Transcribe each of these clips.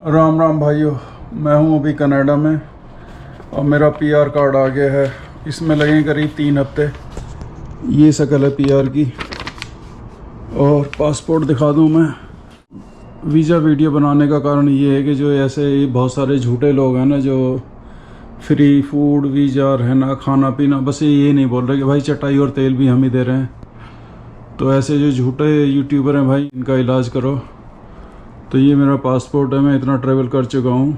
राम राम भाइयों, मैं हूं अभी कनाडा में और मेरा पीआर कार्ड आ गया है। इसमें लगेंगे करीब 3 हफ्ते। ये शक्ल है पीआर की और पासपोर्ट दिखा दूं मैं। वीज़ा वीडियो बनाने का कारण ये है कि जो ऐसे बहुत सारे झूठे लोग हैं ना, जो फ्री फूड, वीज़ा, रहना, खाना पीना, बस ये नहीं बोल रहे कि भाई चटाई और तेल भी हम ही दे रहे हैं। तो ऐसे जो झूठे यूट्यूबर हैं भाई, इनका इलाज करो। तो ये मेरा पासपोर्ट है, मैं इतना ट्रैवल कर चुका हूँ,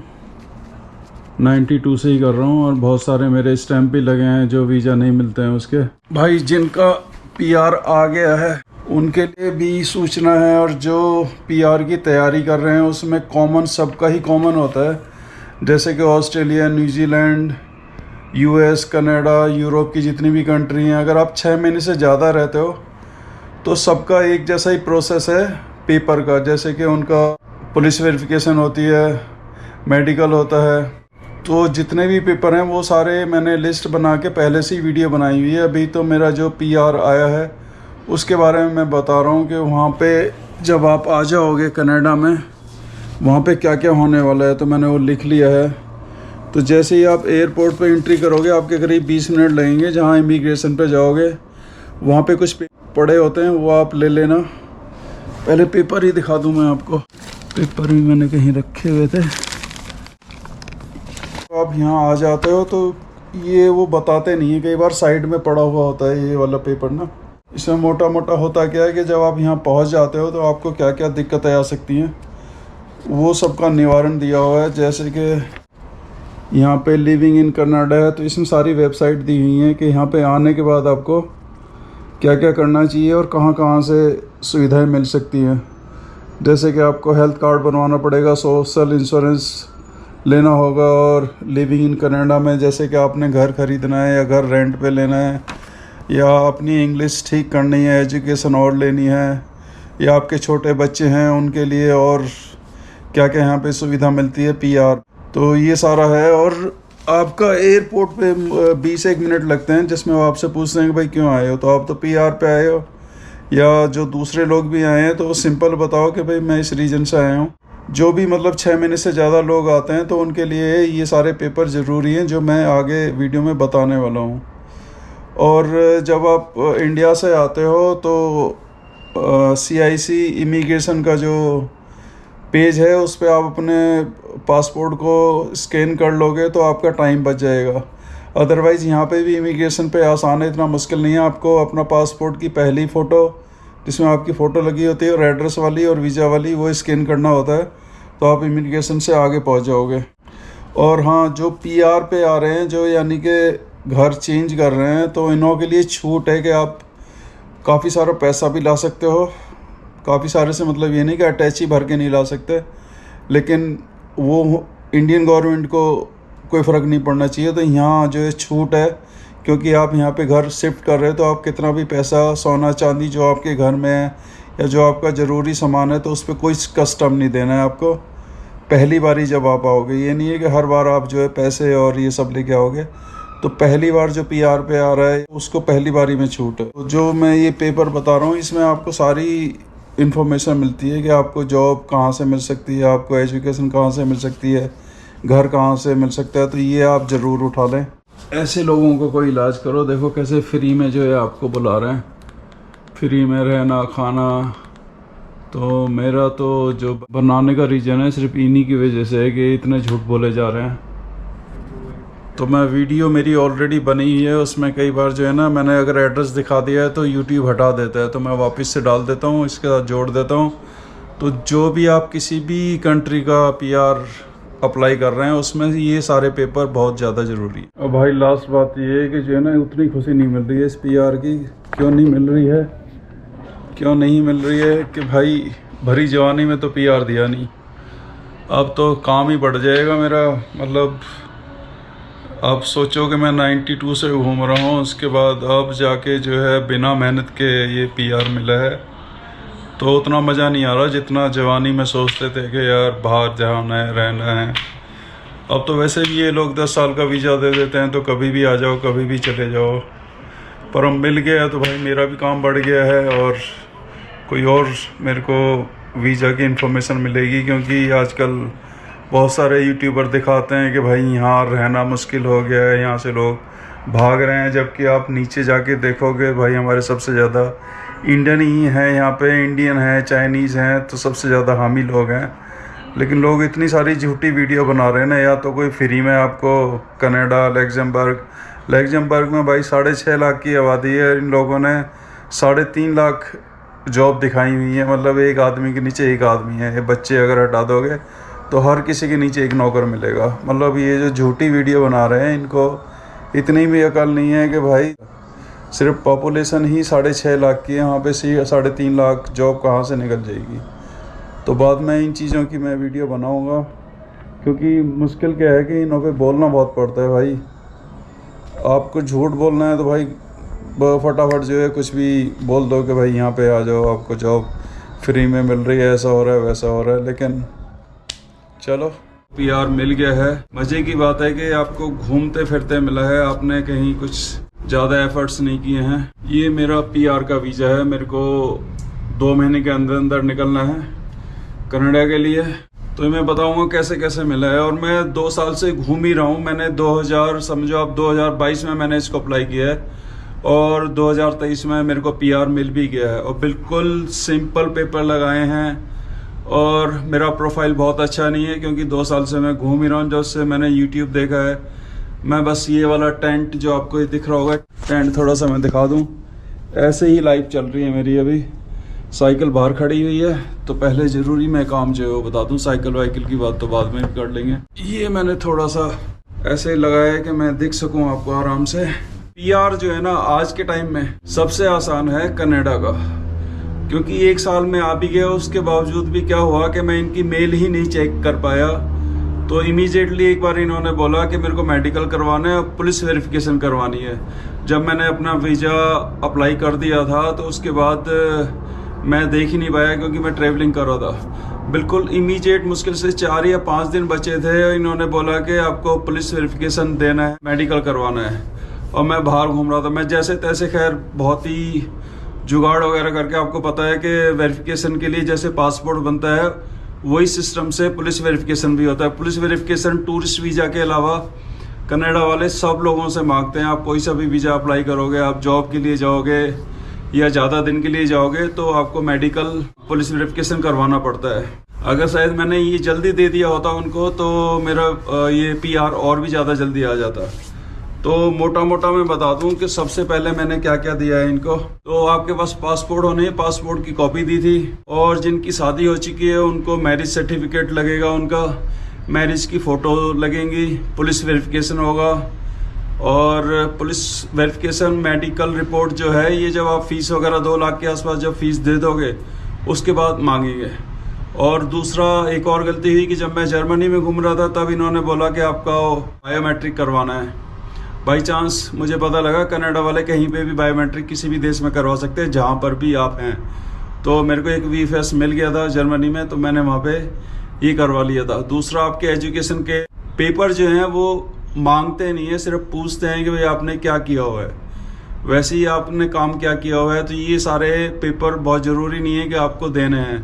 92 से ही कर रहा हूँ और बहुत सारे मेरे स्टैंप भी लगे हैं जो वीज़ा नहीं मिलते हैं उसके। भाई जिनका पीआर आ गया है उनके लिए भी सूचना है, और जो पीआर की तैयारी कर रहे हैं उसमें कॉमन, सबका ही कॉमन होता है। जैसे कि Australia, New Zealand, US, Canada, Europe की जितनी भी कंट्री हैं, अगर आप 6 महीने से ज़्यादा रहते हो तो सबका एक जैसा ही प्रोसेस है पेपर का। जैसे कि उनका पुलिस वेरिफिकेशन होती है, मेडिकल होता है, तो जितने भी पेपर हैं वो सारे मैंने लिस्ट बना के पहले से ही वीडियो बनाई हुई है। अभी तो मेरा जो पीआर आया है उसके बारे में मैं बता रहा हूँ कि वहाँ पे जब आप आ जाओगे कनाडा में, वहाँ पे क्या क्या होने वाला है, तो मैंने वो लिख लिया है। तो जैसे ही आप एयरपोर्ट पे एंट्री करोगे, आपके करीब 20 मिनट लगेंगे। जहाँ इमिग्रेशन पे जाओगे वहाँ पे कुछ पड़े होते हैं, वो आप ले लेना। पहले पेपर ही दिखा दूँ मैं आपको। पेपर भी मैंने कहीं रखे हुए थे। आप यहाँ आ जाते हो तो ये वो बताते नहीं है, कई बार साइड में पड़ा हुआ होता है ये वाला पेपर ना। इसमें मोटा मोटा होता क्या है कि जब आप यहाँ पहुँच जाते हो तो आपको क्या क्या दिक्कतें आ सकती हैं वो सबका निवारण दिया हुआ है। जैसे कि यहाँ पे लिविंग इन कनाडा है, तो इसमें सारी वेबसाइट दी हुई हैं कि यहाँ पे आने के बाद आपको क्या क्या करना चाहिए और कहाँ कहाँ से सुविधाएं मिल सकती हैं। जैसे कि आपको हेल्थ कार्ड बनवाना पड़ेगा, सोशल इंश्योरेंस लेना होगा, और लिविंग इन कनाडा में जैसे कि आपने घर ख़रीदना है या घर रेंट पे लेना है, या अपनी इंग्लिश ठीक करनी है, एजुकेशन और लेनी है, या आपके छोटे बच्चे हैं उनके लिए, और क्या क्या यहाँ पे सुविधा मिलती है पीआर। तो ये सारा है। और आपका एयरपोर्ट पे 20-1 मिनट लगते हैं, जिसमें वो आपसे पूछते हैं कि भाई क्यों आए हो। तो आप तो पीआर पे आए हो, या जो दूसरे लोग भी आए हैं तो वो सिंपल बताओ कि भाई मैं इस रीजन से आया हूँ। जो भी मतलब 6 महीने से ज़्यादा लोग आते हैं तो उनके लिए ये सारे पेपर ज़रूरी हैं, जो मैं आगे वीडियो में बताने वाला हूँ। और जब आप इंडिया से आते हो तो CIC इमिग्रेशन का जो पेज है उस पर आप अपने पासपोर्ट को स्कैन कर लोगे तो आपका टाइम बच जाएगा। अदरवाइज़ यहाँ पे भी इमिग्रेशन पे आसान है, इतना मुश्किल नहीं है। आपको अपना पासपोर्ट की पहली फ़ोटो, जिसमें आपकी फ़ोटो लगी होती है, और एड्रेस वाली और वीज़ा वाली, वो स्कैन करना होता है, तो आप इमिग्रेशन से आगे पहुँच जाओगे। और हाँ, जो पीआर पे आ रहे हैं, जो यानी कि घर चेंज कर रहे हैं, तो इन्हों के लिए छूट है कि आप काफ़ी सारा पैसा भी ला सकते हो। काफ़ी सारे से मतलब ये नहीं कि अटैच ही भर के नहीं ला सकते, लेकिन वो इंडियन गवर्नमेंट को कोई फ़र्क नहीं पड़ना चाहिए। तो यहाँ जो है छूट है, क्योंकि आप यहाँ पे घर शिफ्ट कर रहे हो, तो आप कितना भी पैसा, सोना चांदी जो आपके घर में है या जो आपका ज़रूरी सामान है, तो उस पर कोई कस्टम नहीं देना है आपको पहली बारी जब आप आओगे। ये नहीं है कि हर बार आप जो है पैसे और ये सब लेके आओगे। तो पहली बार जो पीआर पे आ रहा है उसको पहली बारी में छूट है। तो जो मैं ये पेपर बता रहा हूँ, इसमें आपको सारी इन्फॉर्मेशन मिलती है कि आपको जॉब कहाँ से मिल सकती है, आपको एजुकेशन कहाँ से मिल सकती है, घर कहाँ से मिल सकता है। तो ये आप ज़रूर उठा लें। ऐसे लोगों को कोई इलाज करो। देखो कैसे फ्री में जो है आपको बुला रहे हैं, फ्री में रहना, खाना। तो मेरा तो जो बनाने का रीज़न है सिर्फ इन्हीं की वजह से है कि इतने झूठ बोले जा रहे हैं। तो मैं वीडियो मेरी ऑलरेडी बनी हुई है, उसमें कई बार जो है ना, मैंने अगर एड्रेस दिखा दिया है तो यूट्यूब हटा देता है, तो मैं वापस से डाल देता हूँ, इसके साथ जोड़ देता हूँ। तो जो भी आप किसी भी कंट्री का पीआर अप्लाई कर रहे हैं उसमें ये सारे पेपर बहुत ज़्यादा ज़रूरी है। और भाई लास्ट बात ये है कि जो है ना, उतनी खुशी नहीं मिल रही है इस पीआर की। क्यों नहीं मिल रही है? क्यों नहीं मिल रही है कि भाई भरी जवानी में तो पीआर दिया नहीं, अब तो काम ही बढ़ जाएगा मेरा। मतलब अब सोचो कि मैं 92 से घूम रहा हूँ, उसके बाद अब जाके जो है बिना मेहनत के ये पीआर मिला है, तो उतना मज़ा नहीं आ रहा जितना जवानी में सोचते थे कि यार बाहर जाना है, रहना है। अब तो वैसे भी ये लोग 10 साल का वीज़ा दे देते हैं, तो कभी भी आ जाओ, कभी भी चले जाओ। पर अब मिल गया तो भाई मेरा भी काम बढ़ गया है, और कोई और मेरे को वीज़ा की इन्फॉर्मेशन मिलेगी, क्योंकि आजकल बहुत सारे यूट्यूबर दिखाते हैं कि भाई यहाँ रहना मुश्किल हो गया है, यहाँ से लोग भाग रहे हैं, जबकि आप नीचे जाके देखोगे भाई हमारे सबसे ज़्यादा इंडियन ही हैं यहाँ पे, इंडियन हैं, चाइनीज़ हैं, तो सबसे ज़्यादा हामी लोग हैं। लेकिन लोग इतनी सारी झूठी वीडियो बना रहे हैं ना, या तो कोई फ्री में आपको कनाडा, लग्जमबर्ग में भाई 6.5 लाख की आबादी है, इन लोगों ने 3.5 लाख जॉब दिखाई हुई है। मतलब एक आदमी के नीचे एक आदमी है, ये बच्चे अगर हटा दोगे तो हर किसी के नीचे एक नौकर मिलेगा। मतलब ये जो झूठी वीडियो बना रहे हैं, इनको इतनी भी अकल नहीं है कि भाई सिर्फ पॉपुलेशन ही 6.5 लाख की है, वहाँ पे 3.5 लाख जॉब कहाँ से निकल जाएगी। तो बाद में इन चीज़ों की मैं वीडियो बनाऊँगा, क्योंकि मुश्किल क्या है कि इन्हों पे बोलना बहुत पड़ता है भाई। आपको झूठ बोलना है तो भाई फटाफट जो है कुछ भी बोल दो कि भाई यहाँ पे आ जाओ, आपको जॉब फ्री में मिल रही है, ऐसा हो रहा है, वैसा हो रहा है। लेकिन चलो पीआर मिल गया है। मज़े की बात है कि आपको घूमते फिरते मिला है, आपने कहीं कुछ ज़्यादा एफर्ट्स नहीं किए हैं। ये मेरा पीआर का वीज़ा है, मेरे को 2 महीने के अंदर अंदर निकलना है कनाडा के लिए। तो मैं बताऊंगा कैसे कैसे मिला है। और मैं 2 साल से घूम ही रहा हूँ। मैंने 2022 में मैंने इसको अप्लाई किया है और 2023 में मेरे को पीआर मिल भी गया है, और बिल्कुल सिंपल पेपर लगाए हैं। और मेरा प्रोफाइल बहुत अच्छा नहीं है, क्योंकि 2 साल से मैं घूम ही रहा हूँ। जब से मैंने यूट्यूब देखा है, मैं बस ये वाला टेंट जो आपको ये दिख रहा होगा, टेंट थोड़ा सा मैं दिखा दूँ, ऐसे ही लाइफ चल रही है मेरी। अभी साइकिल बाहर खड़ी हुई है, तो पहले ज़रूरी मैं काम जो है वो बता दूँ। साइकिल वाइकिल की बात तो बाद में कर लेंगे। ये मैंने थोड़ा सा ऐसे लगाया है कि मैं दिख सकूँ आपको आराम से। पीआर जो है ना, आज के टाइम में सबसे आसान है कनाडा का, क्योंकि 1 साल में आ भी गया। उसके बावजूद भी क्या हुआ कि मैं इनकी मेल ही नहीं चेक कर पाया। तो इमीडिएटली एक बार इन्होंने बोला कि मेरे को मेडिकल करवाना है और पुलिस वेरिफिकेशन करवानी है। जब मैंने अपना वीज़ा अप्लाई कर दिया था, तो उसके बाद मैं देख ही नहीं पाया, क्योंकि मैं ट्रैवलिंग कर रहा था। बिल्कुल इमीडिएट मुश्किल से 4 या 5 दिन बचे थे, इन्होंने बोला कि आपको पुलिस वेरिफिकेशन देना है, मेडिकल करवाना है। और मैं बाहर घूम रहा था। मैं जैसे तैसे खैर बहुत ही जुगाड़ वगैरह करके, आपको पता है कि वेरिफिकेशन के लिए जैसे पासपोर्ट बनता है, वही सिस्टम से पुलिस वेरिफिकेशन भी होता है। पुलिस वेरिफिकेशन टूरिस्ट वीज़ा के अलावा कनाडा वाले सब लोगों से मांगते हैं। आप कोई सा भी वीज़ा अप्लाई करोगे, आप जॉब के लिए जाओगे या ज़्यादा दिन के लिए जाओगे, तो आपको मेडिकल पुलिस वेरिफिकेशन करवाना पड़ता है। अगर शायद मैंने ये जल्दी दे दिया होता उनको, तो मेरा ये पीआर और भी ज़्यादा जल्दी आ जाता। तो मोटा मोटा मैं बता दूं कि सबसे पहले मैंने क्या क्या दिया है इनको। तो आपके पास पासपोर्ट होने, पासपोर्ट की कॉपी दी थी। और जिनकी शादी हो चुकी है उनको मैरिज सर्टिफिकेट लगेगा, उनका मैरिज की फ़ोटो लगेंगी, पुलिस वेरिफिकेशन होगा। और पुलिस वेरिफिकेशन, मेडिकल रिपोर्ट जो है, ये जब आप फीस वगैरह 2 लाख के आसपास जब फीस दे दोगे, उसके बाद मांगेंगे। और दूसरा एक और गलती हुई कि जब मैं जर्मनी में घूम रहा था, तब इन्होंने बोला कि आपका बायोमेट्रिक करवाना है। बाई चांस मुझे पता लगा कनाडा वाले कहीं पे भी बायोमेट्रिक किसी भी देश में करवा सकते हैं, जहाँ पर भी आप हैं। तो मेरे को एक वीएफएस मिल गया था जर्मनी में, तो मैंने वहाँ पे ये करवा लिया था। दूसरा, आपके एजुकेशन के पेपर जो हैं वो मांगते नहीं है, सिर्फ पूछते हैं कि भाई आपने क्या किया हुआ है, वैसे ही आपने काम क्या किया हुआ है। तो ये सारे पेपर बहुत ज़रूरी नहीं है कि आपको देने हैं।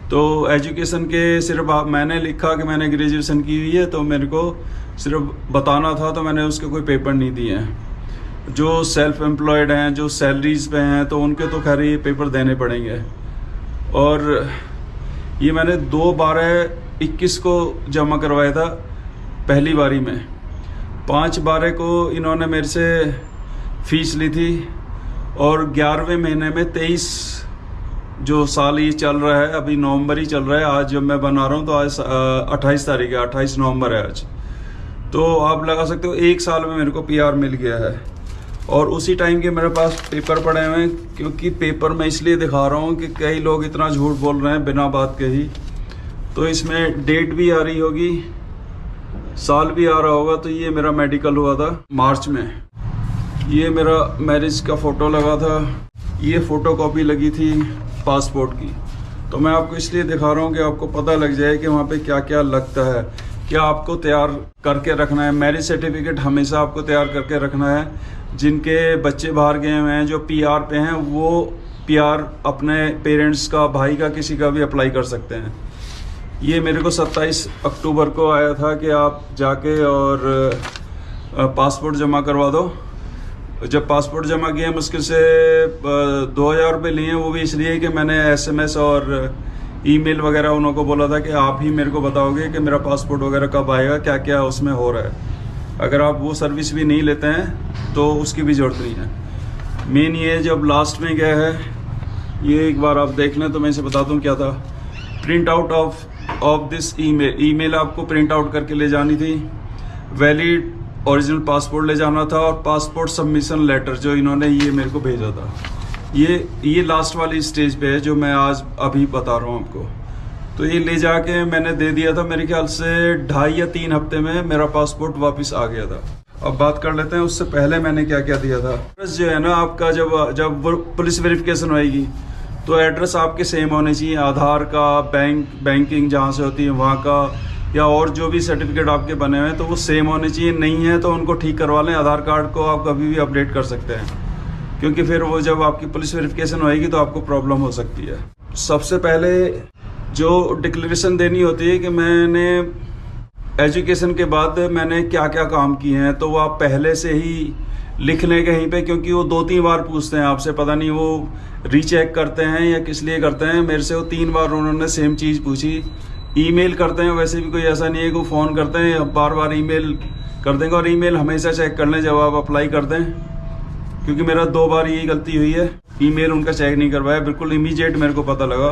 तो एजुकेशन के सिर्फ मैंने लिखा कि मैंने ग्रेजुएशन की हुई है, तो मेरे को सिर्फ बताना था, तो मैंने उसके कोई पेपर नहीं दिए हैं। जो सेल्फ एम्प्लॉयड हैं, जो सैलरीज पे हैं, तो उनके तो खैर ये पेपर देने पड़ेंगे। और ये मैंने 2/12/21 को जमा करवाया था पहली बारी में। 5/12 को इन्होंने मेरे से फीस ली थी, और 11वें महीने में 23 जो साल ये चल रहा है, अभी नवंबर ही चल रहा है, आज जब मैं बना रहा हूँ तो आज 28 तारीख है, 28 नवंबर है आज। तो आप लगा सकते हो 1 साल में मेरे को पीआर मिल गया है। और उसी टाइम के मेरे पास पेपर पड़े हुए हैं, क्योंकि पेपर मैं इसलिए दिखा रहा हूँ कि कई लोग इतना झूठ बोल रहे हैं बिना बात के ही। तो इसमें डेट भी आ रही होगी, साल भी आ रहा होगा। तो ये मेरा मेडिकल हुआ था मार्च में, ये मेरा मैरिज का फ़ोटो लगा था, ये फ़ोटो कॉपी लगी थी पासपोर्ट की। तो मैं आपको इसलिए दिखा रहा हूँ कि आपको पता लग जाए कि वहाँ पे क्या क्या लगता है, क्या आपको तैयार करके रखना है। मैरिज सर्टिफिकेट हमेशा आपको तैयार करके रखना है। जिनके बच्चे बाहर गए हुए हैं, जो पीआर पे हैं, वो पीआर अपने पेरेंट्स का, भाई का, किसी का भी अप्लाई कर सकते हैं। ये मेरे को 27 अक्टूबर को आया था कि आप जाके और पासपोर्ट जमा करवा दो। जब पासपोर्ट जमा किया मुश्किल से 2000 रुपये लिए, वो भी इसलिए कि मैंने SMS और ईमेल वगैरह उनको बोला था कि आप ही मेरे को बताओगे कि मेरा पासपोर्ट वगैरह कब आएगा, क्या क्या उसमें हो रहा है। अगर आप वो सर्विस भी नहीं लेते हैं तो उसकी भी ज़रूरत नहीं है। मेन ये जब लास्ट में गया है, ये एक बार आप देख लें तो मैं इसे बता दूं क्या था। Print out of this email आपको प्रिंट आउट करके ले जानी थी। वैलिड ओरिजिनल पासपोर्ट ले जाना था और पासपोर्ट सबमिशन लेटर जो इन्होंने ये मेरे को भेजा था। ये लास्ट वाली स्टेज पे है जो मैं आज अभी बता रहा हूँ आपको। तो ये ले जाके मैंने दे दिया था, मेरे ख्याल से 2.5 या 3 हफ्ते में मेरा पासपोर्ट वापस आ गया था। अब बात कर लेते हैं उससे पहले मैंने क्या क्या दिया था। एड्रेस जो है ना आपका, जब पुलिस वेरिफिकेशन होएगी तो एड्रेस आपके सेम होने चाहिए। आधार का, बैंकिंग जहाँ से होती है वहाँ का, या और जो भी सर्टिफिकेट आपके बने हुए हैं तो वो सेम होने चाहिए। नहीं है तो उनको ठीक करवा लें। आधार कार्ड को आप कभी भी अपडेट कर सकते हैं, क्योंकि फिर वो जब आपकी पुलिस वेरिफिकेशन होएगी तो आपको प्रॉब्लम हो सकती है। सबसे पहले जो डिक्लेरेशन देनी होती है कि मैंने एजुकेशन के बाद मैंने क्या क्या काम किए हैं, तो वो आप पहले से ही लिख लें कहीं पे, क्योंकि वो 2-3 बार पूछते हैं आपसे। पता नहीं वो रीचेक करते हैं या किस लिए करते हैं। मेरे से वो 3 बार उन्होंने सेम चीज़ पूछी। ईमेल करते हैं, वैसे भी कोई ऐसा नहीं है कि वो फ़ोन करते हैं बार बार ईमेल कर देंगे। और ईमेल हमेशा चेक कर लें जब आप अप्लाई करते हैं, क्योंकि मेरा 2 बार यही गलती हुई है, ईमेल उनका चेक नहीं करवाया। बिल्कुल इमीडिएट मेरे को पता लगा।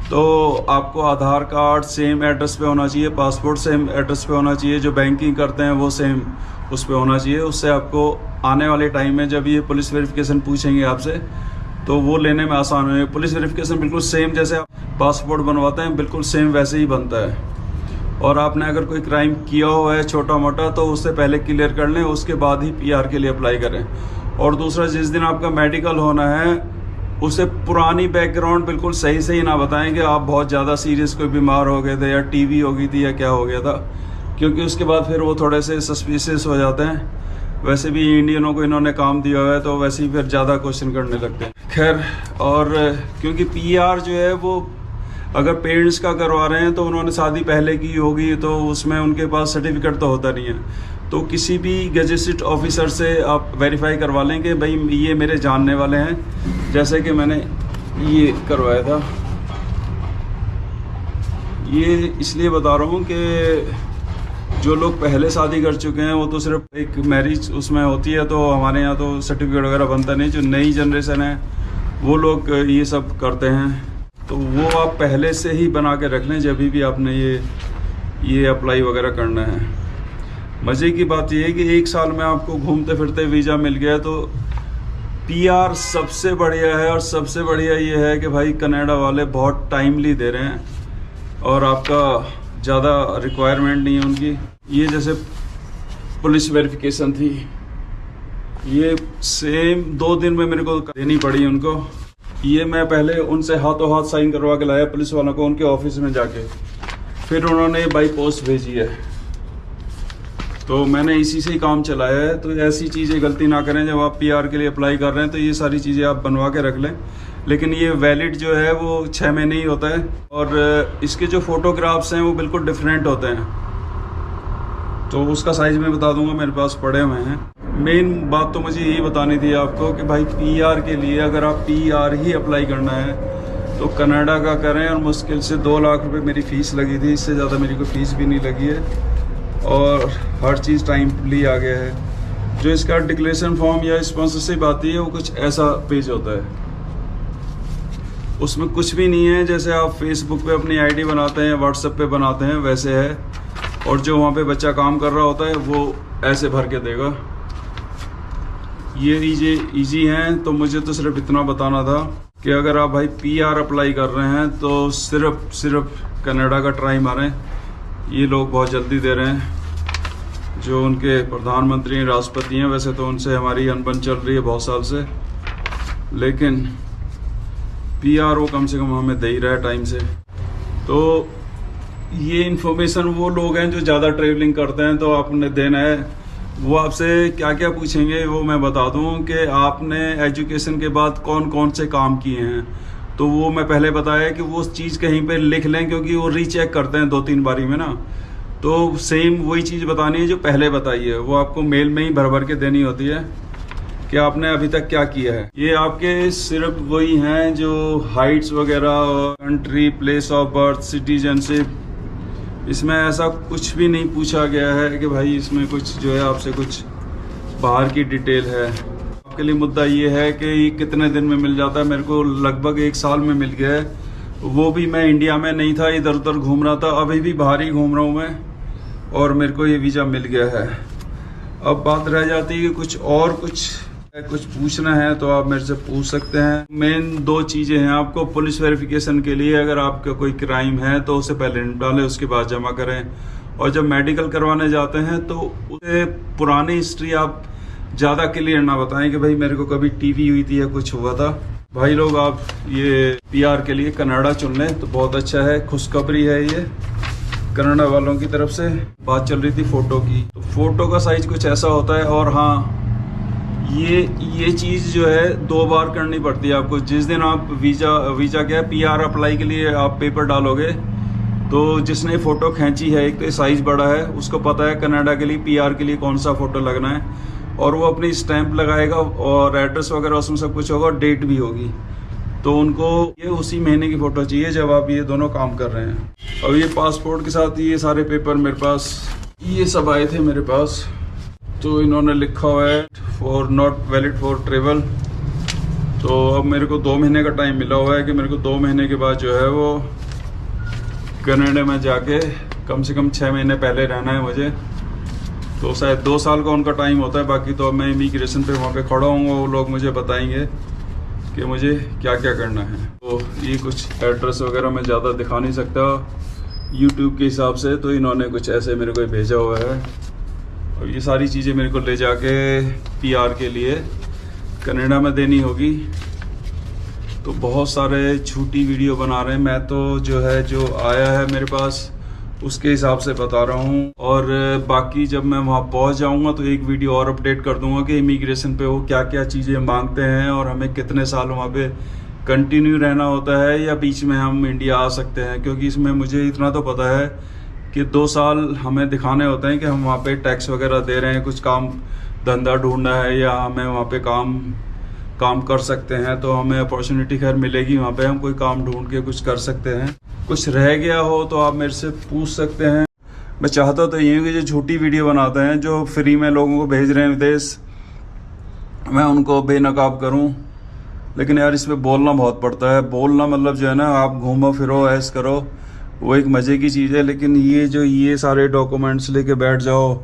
तो आपको आधार कार्ड सेम एड्रेस पे होना चाहिए, पासपोर्ट सेम एड्रेस पे होना चाहिए, जो बैंकिंग करते हैं वो सेम उस पे होना चाहिए। उससे आपको आने वाले टाइम में जब ये पुलिस वेरिफिकेशन पूछेंगे आपसे तो वो लेने में आसान होगा। पुलिस वेरिफिकेशन बिल्कुल सेम जैसे आप पासपोर्ट बनवाते हैं बिल्कुल सेम वैसे ही बनता है। और आपने अगर कोई क्राइम किया हुआ है छोटा मोटा तो उससे पहले क्लियर कर लें, उसके बाद ही PR के लिए अप्लाई करें। और दूसरा, जिस दिन आपका मेडिकल होना है उसे पुरानी बैकग्राउंड बिल्कुल सही ना बताएं कि आप बहुत ज़्यादा सीरियस कोई बीमार हो गए थे या TB हो गई थी या क्या हो गया था, क्योंकि उसके बाद फिर वो थोड़े से सस्पिशियस हो जाते हैं। वैसे भी इंडियनों को इन्होंने काम दिया हुआ है तो वैसे ही फिर ज़्यादा क्वेश्चन करने लगते हैं। खैर, और क्योंकि PR जो है वो अगर पेरेंट्स का करवा रहे हैं तो उन्होंने शादी पहले की होगी तो उसमें उनके पास सर्टिफिकेट तो होता नहीं है। तो किसी भी गजेटेड ऑफिसर से आप वेरीफाई करवा लें कि भाई ये मेरे जानने वाले हैं। जैसे कि मैंने ये करवाया था। ये इसलिए बता रहा हूँ कि जो लोग पहले शादी कर चुके हैं वो तो सिर्फ एक मैरिज उसमें होती है, तो हमारे यहाँ तो सर्टिफिकेट वगैरह बनता नहीं। जो नई जनरेशन है वो लोग ये सब करते हैं, तो वो आप पहले से ही बना के रख लें जब भी आपने ये अप्लाई वगैरह करना है। मज़े की बात यह है कि 1 साल में आपको घूमते फिरते वीज़ा मिल गया, तो PR सबसे बढ़िया है। और सबसे बढ़िया ये है कि भाई कनाडा वाले बहुत टाइमली दे रहे हैं और आपका ज़्यादा रिक्वायरमेंट नहीं है उनकी। ये जैसे पुलिस वेरिफिकेशन थी, ये सेम 2 दिन में मेरे को देनी पड़ी उनको। ये मैं पहले उनसे हाथों हाथ साइन करवा के लाया पुलिस वालों को उनके ऑफिस में जाके, फिर उन्होंने बाई पोस्ट भेजी है। तो मैंने इसी से ही काम चलाया है। तो ऐसी चीज़ें गलती ना करें जब आप PR के लिए अप्लाई कर रहे हैं। तो ये सारी चीज़ें आप बनवा के रख लें। लेकिन ये वैलिड जो है वो 6 महीने ही होता है और इसके जो फोटोग्राफ्स हैं वो बिल्कुल डिफरेंट होते हैं। तो उसका साइज़ मैं बता दूंगा, मेरे पास पड़े हुए हैं। मेन बात तो मुझे यही बतानी थी आपको कि भाई PR के लिए अगर आप PR ही अप्लाई करना है तो कनाडा का करें। और मुश्किल से 2 लाख रुपए मेरी फ़ीस लगी थी, इससे ज़्यादा मेरी कोई फ़ीस भी नहीं लगी है और हर चीज़ टाइमली आ गया है। जो इसका डिक्लेरेशन फॉर्म या स्पॉन्सरशिप आती है वो कुछ ऐसा पेज होता है, उसमें कुछ भी नहीं है। जैसे आप फेसबुक पे अपनी ID बनाते हैं, व्हाट्सएप पे बनाते हैं, वैसे है। और जो वहाँ पे बच्चा काम कर रहा होता है वो ऐसे भर के देगा। ये इजी हैं। तो मुझे तो सिर्फ इतना बताना था कि अगर आप भाई PR अप्लाई कर रहे हैं तो सिर्फ कनाडा का ट्राई मारें। ये लोग बहुत जल्दी दे रहे हैं। जो उनके प्रधानमंत्री राष्ट्रपति हैं, वैसे तो उनसे हमारी अनबन चल रही है बहुत साल से, लेकिन PR वो कम से कम हमें दे ही रहा है टाइम से। तो ये इन्फॉर्मेशन वो लोग हैं जो ज़्यादा ट्रैवलिंग करते हैं तो आपने देना है। वो आपसे क्या क्या पूछेंगे वो मैं बता दूं कि आपने एजुकेशन के बाद कौन कौन से काम किए हैं, तो वो मैं पहले बताया कि वो चीज़ कहीं पे लिख लें, क्योंकि वो रीचेक करते हैं 2-3 बारी में ना। तो सेम वही चीज़ बतानी है जो पहले बताई है, वो आपको मेल में ही भर भर के देनी होती है कि आपने अभी तक क्या किया है। ये आपके सिर्फ वही हैं जो हाइट्स वगैरह, country, place of birth, citizenship, इसमें ऐसा कुछ भी नहीं पूछा गया है कि भाई इसमें कुछ जो है आपसे कुछ बाहर की डिटेल है। आपके लिए मुद्दा ये है कि ये कितने दिन में मिल जाता है। मेरे को लगभग 1 साल में मिल गया है, वो भी मैं इंडिया में नहीं था, इधर उधर घूम रहा था। अभी भी बाहर ही घूम रहा हूँ मैं, और मेरे को ये वीज़ा मिल गया है। अब बात रह जाती है कि कुछ पूछना है तो आप मेरे से पूछ सकते हैं। मेन 2 चीज़ें हैं आपको पुलिस वेरिफिकेशन के लिए। अगर आपका कोई क्राइम है तो उसे पहले डालें, उसके बाद जमा करें। और जब मेडिकल करवाने जाते हैं तो उसे पुरानी हिस्ट्री आप ज़्यादा क्लियर ना बताएं कि भाई मेरे को कभी टीवी हुई थी या कुछ हुआ था। भाई लोग, आप ये PR के लिए कनाडा चुन लें तो बहुत अच्छा है, खुशखबरी है ये कनाडा वालों की तरफ से। बात चल रही थी फ़ोटो की, तो फ़ोटो का साइज़ कुछ ऐसा होता है। और हाँ, ये चीज़ जो है 2 बार करनी पड़ती है आपको। जिस दिन आप वीज़ा क्या है, PR अप्लाई के लिए आप पेपर डालोगे, तो जिसने फ़ोटो खींची है, एक तो साइज़ बड़ा है, उसको पता है कनाडा के लिए PR के लिए कौन सा फ़ोटो लगना है, और वो अपनी स्टैंप लगाएगा और एड्रेस वगैरह उसमें सब कुछ होगा, डेट भी होगी। तो उनको ये उसी महीने की फ़ोटो चाहिए जब आप ये दोनों काम कर रहे हैं। अब ये पासपोर्ट के साथ ये सारे पेपर मेरे पास ये सब आए थे मेरे पास। तो इन्होंने लिखा हुआ है for not valid for travel. तो अब मेरे को 2 महीने का टाइम मिला हुआ है कि मेरे को 2 महीने के बाद जो है वो कनाडा में जाके कम से कम 6 महीने पहले रहना है मुझे। तो शायद 2 साल का उनका टाइम होता है। बाकी तो अब मैं इमिग्रेशन पे वहाँ पे खड़ा हूँ, वो लोग मुझे बताएंगे कि मुझे क्या क्या करना है। तो ये कुछ एड्रेस वगैरह मैं ज़्यादा दिखा नहीं सकता यूट्यूब के हिसाब से, तो इन्होंने कुछ ऐसे मेरे को भेजा हुआ है। और ये सारी चीज़ें मेरे को ले जाके PR के लिए कनाडा में देनी होगी। तो बहुत सारे झूठी वीडियो बना रहे हैं। मैं तो जो आया है मेरे पास उसके हिसाब से बता रहा हूँ। और बाकी जब मैं वहाँ पहुँच जाऊँगा तो एक वीडियो और अपडेट कर दूँगा कि इमिग्रेशन पे वो क्या क्या चीज़ें मांगते हैं और हमें कितने साल वहाँ पे कंटिन्यू रहना होता है या बीच में हम इंडिया आ सकते हैं। क्योंकि इसमें मुझे इतना तो पता है कि 2 साल हमें दिखाने होते हैं कि हम वहाँ पे टैक्स वगैरह दे रहे हैं, कुछ काम धंधा ढूंढना है या हमें वहाँ पे काम कर सकते हैं, तो हमें अपॉर्चुनिटी खैर मिलेगी वहाँ पे, हम कोई काम ढूंढ के कुछ कर सकते हैं। कुछ रह गया हो तो आप मेरे से पूछ सकते हैं। मैं चाहता तो ये हूँ कि जो झूठी वीडियो बनाते हैं, जो फ्री में लोगों को भेज रहे हैं विदेश, मैं उनको बेनकाब करूँ। लेकिन यार इसमें बोलना बहुत पड़ता है। बोलना मतलब जो है ना, आप घूमो फिरो ऐश करो, वो एक मज़े की चीज़ है। लेकिन ये सारे डॉक्यूमेंट्स लेके बैठ जाओ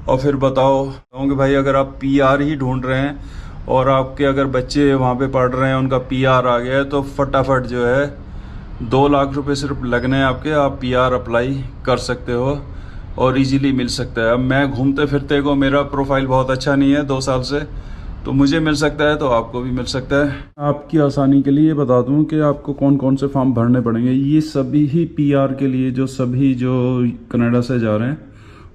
और फिर बताओ कि भाई अगर आप PR ही ढूंढ रहे हैं और आपके अगर बच्चे वहाँ पे पढ़ रहे हैं, उनका PR आ गया है, तो फटाफट जो है 2 लाख रुपए सिर्फ लगने हैं आपके, आप PR अप्लाई कर सकते हो और इजीली मिल सकता है। अब मैं घूमते फिरते को मेरा प्रोफाइल बहुत अच्छा नहीं है 2 साल से, तो मुझे मिल सकता है तो आपको भी मिल सकता है। आपकी आसानी के लिए बता दूं कि आपको कौन कौन से फॉर्म भरने पड़ेंगे। ये सभी ही PR के लिए जो कनाडा से जा रहे हैं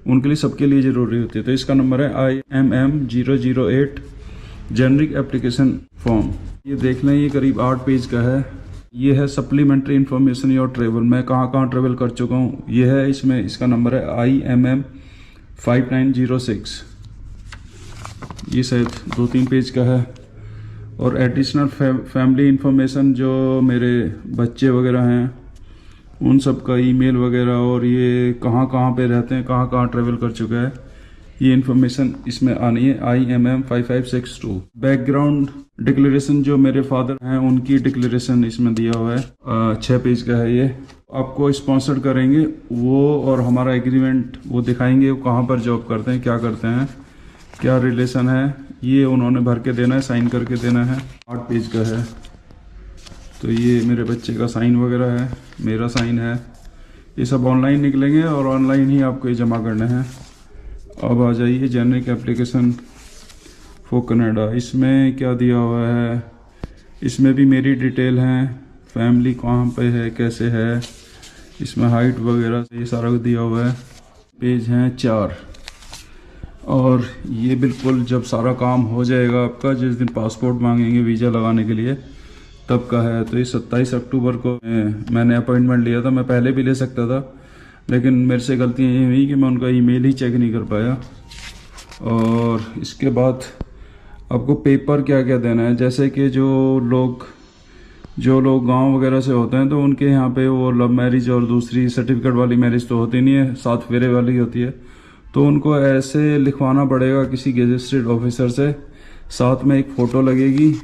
उनके लिए, सबके लिए ज़रूरी होती है। तो इसका नंबर है IMM008 जेनरिक एप्लीकेशन फॉर्म। ये देख लें, ये करीब 8 पेज का है। ये है सप्लीमेंट्री इन्फॉर्मेशन योर ट्रेवल, मैं कहाँ कहाँ ट्रेवल कर चुका हूँ, ये है इसमें। इसका नंबर है IMM5906। ये शायद 2-3 पेज का है। और एडिशनल फैमिली इंफॉर्मेशन, जो मेरे बच्चे वगैरह हैं उन सब का ईमेल वगैरह, और ये कहाँ कहाँ पे रहते हैं, कहाँ कहाँ ट्रेवल कर चुका है, ये इन्फॉर्मेशन इसमें आनी है। IMM5562। बैकग्राउंड डिक्लेरेशन, जो मेरे फादर हैं उनकी डिक्लेरेशन इसमें दिया हुआ है। 6 पेज का है ये। आपको स्पॉन्सर करेंगे वो, और हमारा एग्रीमेंट वो दिखाएंगे, वो कहाँ पर जॉब करते हैं, क्या करते हैं, क्या रिलेशन है, ये उन्होंने भर के देना है, साइन करके देना है। 8 पेज का है। तो ये मेरे बच्चे का साइन वगैरह है, मेरा साइन है। ये सब ऑनलाइन निकलेंगे और ऑनलाइन ही आपको ये जमा करना है। अब आ जाइए जेनरिक एप्लीकेशन फॉर कनाडा। इसमें क्या दिया हुआ है, इसमें भी मेरी डिटेल है, फैमिली कहाँ पे है, कैसे है, इसमें हाइट वगैरह ये सारा दिया हुआ है। पेज हैं 4। और ये बिल्कुल जब सारा काम हो जाएगा आपका, जिस दिन पासपोर्ट मांगेंगे वीज़ा लगाने के लिए, तब का है। तो ये 27 अक्टूबर को मैंने अपॉइंटमेंट लिया था। मैं पहले भी ले सकता था, लेकिन मेरे से गलती ये हुई कि मैं उनका ईमेल ही चेक नहीं कर पाया। और इसके बाद आपको पेपर क्या क्या देना है, जैसे कि जो लोग गांव वगैरह से होते हैं तो उनके यहाँ पे वो लव मैरिज और दूसरी सर्टिफिकेट वाली मैरिज तो होती नहीं है, 7 फेरे वाली होती है। तो उनको ऐसे लिखवाना पड़ेगा किसी गैजेटेड ऑफिसर से, साथ में एक फ़ोटो लगेगी।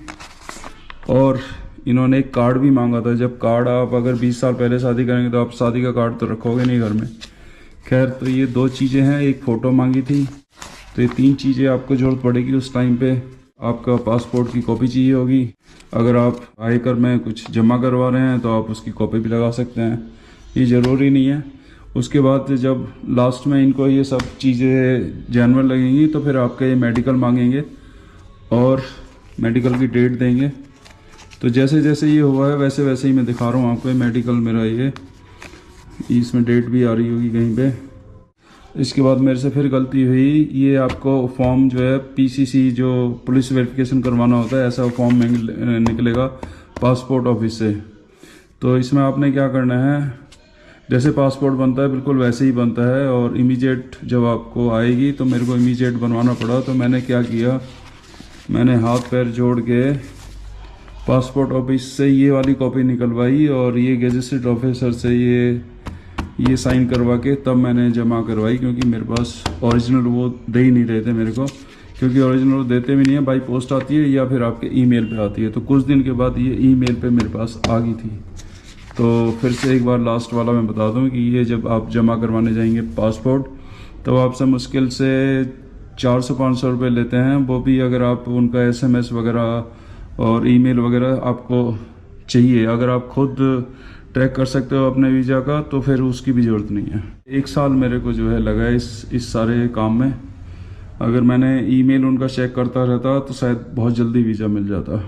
और इन्होंने एक कार्ड भी मांगा था। जब कार्ड आप अगर 20 साल पहले शादी करेंगे तो आप शादी का कार्ड तो रखोगे नहीं घर में। खैर, तो ये 2 चीज़ें हैं, एक फ़ोटो मांगी थी। तो ये 3 चीज़ें आपको ज़रूरत पड़ेगी उस टाइम पे। आपका पासपोर्ट की कॉपी चाहिए होगी। अगर आप आयकर में कुछ जमा करवा रहे हैं तो आप उसकी कॉपी भी लगा सकते हैं, ये ज़रूरी नहीं है। उसके बाद जब लास्ट में इनको ये सब चीज़ें जेन्युइन लगेंगी तो फिर आपका ये मेडिकल मांगेंगे और मेडिकल की डेट देंगे। तो जैसे जैसे ये हुआ है वैसे वैसे ही मैं दिखा रहा हूँ आपको। ये मेडिकल मेरा ये, इसमें डेट भी आ रही होगी कहीं पे। इसके बाद मेरे से फिर गलती हुई, ये आपको फॉर्म जो है पीसीसी जो पुलिस वेरिफिकेशन करवाना होता है, ऐसा फॉर्म में निकलेगा पासपोर्ट ऑफिस से। तो इसमें आपने क्या करना है, जैसे पासपोर्ट बनता है बिल्कुल वैसे ही बनता है। और इमीडिएट जब आपको आएगी तो मेरे को इमीडिएट बनवाना पड़ा। तो मैंने क्या किया, मैंने हाथ पैर जोड़ के पासपोर्ट ऑफिस से ये वाली कॉपी निकलवाई और ये गैजेटेड ऑफिसर से ये साइन करवा के तब मैंने जमा करवाई, क्योंकि मेरे पास ओरिजिनल वो दे ही नहीं रहे थे मेरे को। क्योंकि ओरिजिनल वो देते भी नहीं है, बाई पोस्ट आती है या फिर आपके ईमेल पे आती है। तो कुछ दिन के बाद ये ईमेल पे मेरे पास आ गई थी। तो फिर से एक बार लास्ट वाला मैं बता दूं कि ये जब आप जमा करवाने जाएंगे पासपोर्ट, तो आपसे मुश्किल से 400-500 रुपये लेते हैं। वो भी अगर आप उनका SMS वगैरह और ईमेल वगैरह आपको चाहिए। अगर आप खुद ट्रैक कर सकते हो अपने वीज़ा का तो फिर उसकी भी ज़रूरत नहीं है। 1 साल मेरे को जो है लगा इस सारे काम में। अगर मैंने ईमेल उनका चेक करता रहता तो शायद बहुत जल्दी वीज़ा मिल जाता।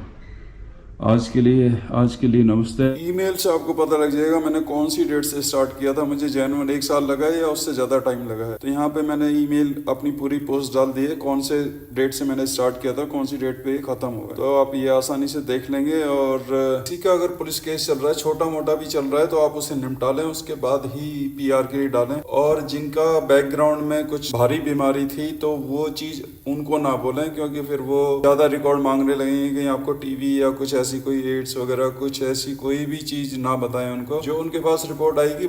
आज के लिए नमस्ते। ईमेल से आपको पता लग जाएगा मैंने कौन सी डेट से स्टार्ट किया था। मुझे जेन्युइन 1 साल लगा है या उससे ज़्यादा टाइम लगा है। तो यहाँ पे मैंने ईमेल अपनी पूरी पोस्ट डाल दी है, कौन से डेट से मैंने स्टार्ट किया था, कौन सी डेट पे खत्म होगा। तो आप ये आसानी से देख लेंगे। और किसी का अगर पुलिस केस चल रहा है, छोटा मोटा भी चल रहा है, तो आप उसे निपटा लें, उसके बाद ही PR के लिए डालें। और जिनका बैकग्राउंड में कुछ भारी बीमारी थी तो वो चीज़ उनको ना बोलें, क्योंकि फिर वो ज़्यादा रिकॉर्ड मांगने लगेंगे कि आपको टीबी या कुछ ऐसी कोई एड्स वगैरह कुछ ऐसी कोई भी चीज़ ना बताएं उनको। जो उनके पास रिपोर्ट आएगी